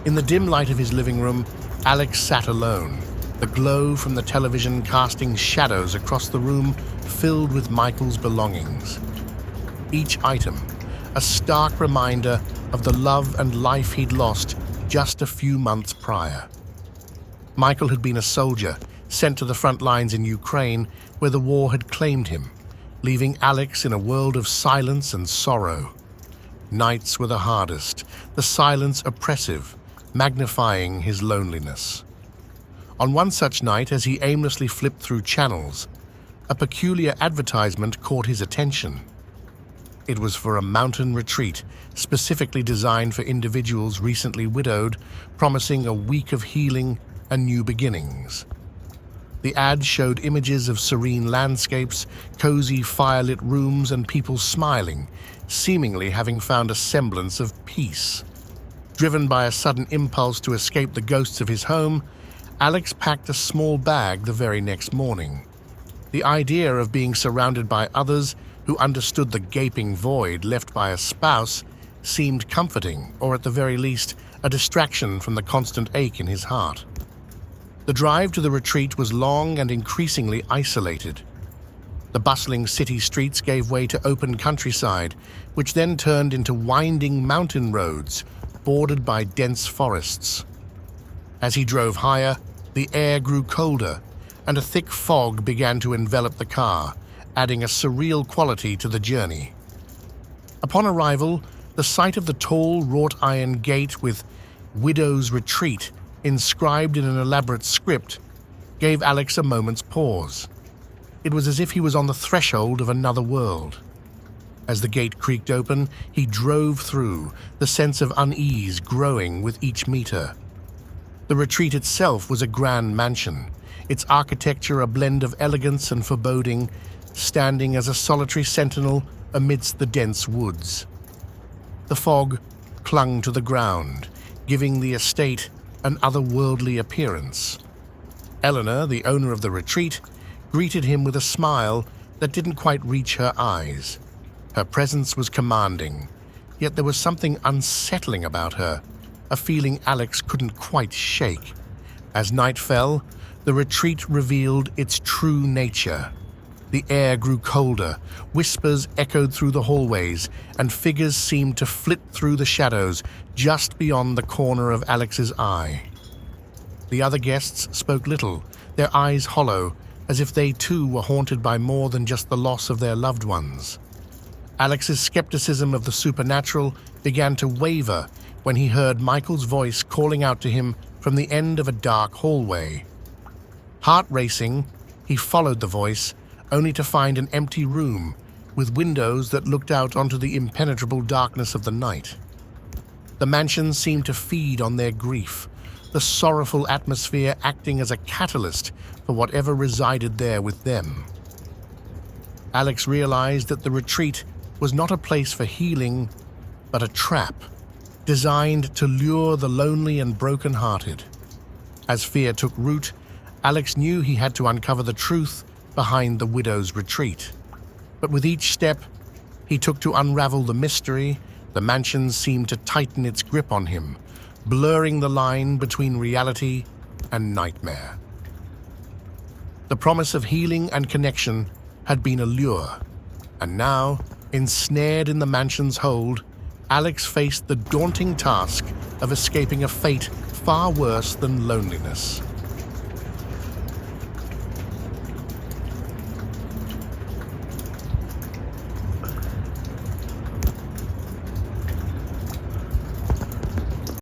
In the dim light of his living room, Alex sat alone, the glow from the television casting shadows across the room filled with Michael's belongings. Each item, a stark reminder of the love and life he'd lost just a few months prior. Michael had been a soldier, sent to the front lines in Ukraine, where the war had claimed him, leaving Alex in a world of silence and sorrow. Nights were the hardest, the silence oppressive, magnifying his loneliness. On one such night, as he aimlessly flipped through channels, a peculiar advertisement caught his attention. It was for a mountain retreat, specifically designed for individuals recently widowed, promising a week of healing and new beginnings. The ad showed images of serene landscapes, cozy firelit rooms, and people smiling, seemingly having found a semblance of peace. Driven by a sudden impulse to escape the ghosts of his home, Alex packed a small bag the very next morning. The idea of being surrounded by others who understood the gaping void left by a spouse seemed comforting, or at the very least, a distraction from the constant ache in his heart. The drive to the retreat was long and increasingly isolated. The bustling city streets gave way to open countryside, which then turned into winding mountain roads bordered by dense forests. As he drove higher, the air grew colder, and a thick fog began to envelop the car, adding a surreal quality to the journey. Upon arrival, the sight of the tall wrought iron gate with "Widow's Retreat" inscribed in an elaborate script gave Alex a moment's pause. It was as if he was on the threshold of another world. As the gate creaked open, he drove through, the sense of unease growing with each meter. The retreat itself was a grand mansion, its architecture a blend of elegance and foreboding, standing as a solitary sentinel amidst the dense woods. The fog clung to the ground, giving the estate an otherworldly appearance. Eleanor, the owner of the retreat, greeted him with a smile that didn't quite reach her eyes. Her presence was commanding, yet there was something unsettling about her, a feeling Alex couldn't quite shake. As night fell, the retreat revealed its true nature. The air grew colder, whispers echoed through the hallways, and figures seemed to flit through the shadows just beyond the corner of Alex's eye. The other guests spoke little, their eyes hollow, as if they too were haunted by more than just the loss of their loved ones. Alex's skepticism of the supernatural began to waver when he heard Michael's voice calling out to him from the end of a dark hallway. Heart racing, he followed the voice, only to find an empty room with windows that looked out onto the impenetrable darkness of the night. The mansion seemed to feed on their grief, the sorrowful atmosphere acting as a catalyst for whatever resided there with them. Alex realized that the retreat was not a place for healing, but a trap, designed to lure the lonely and broken-hearted. As fear took root, Alex knew he had to uncover the truth behind the widow's retreat. But with each step he took to unravel the mystery, the mansion seemed to tighten its grip on him, blurring the line between reality and nightmare. The promise of healing and connection had been a lure, and now, ensnared in the mansion's hold, Alex faced the daunting task of escaping a fate far worse than loneliness.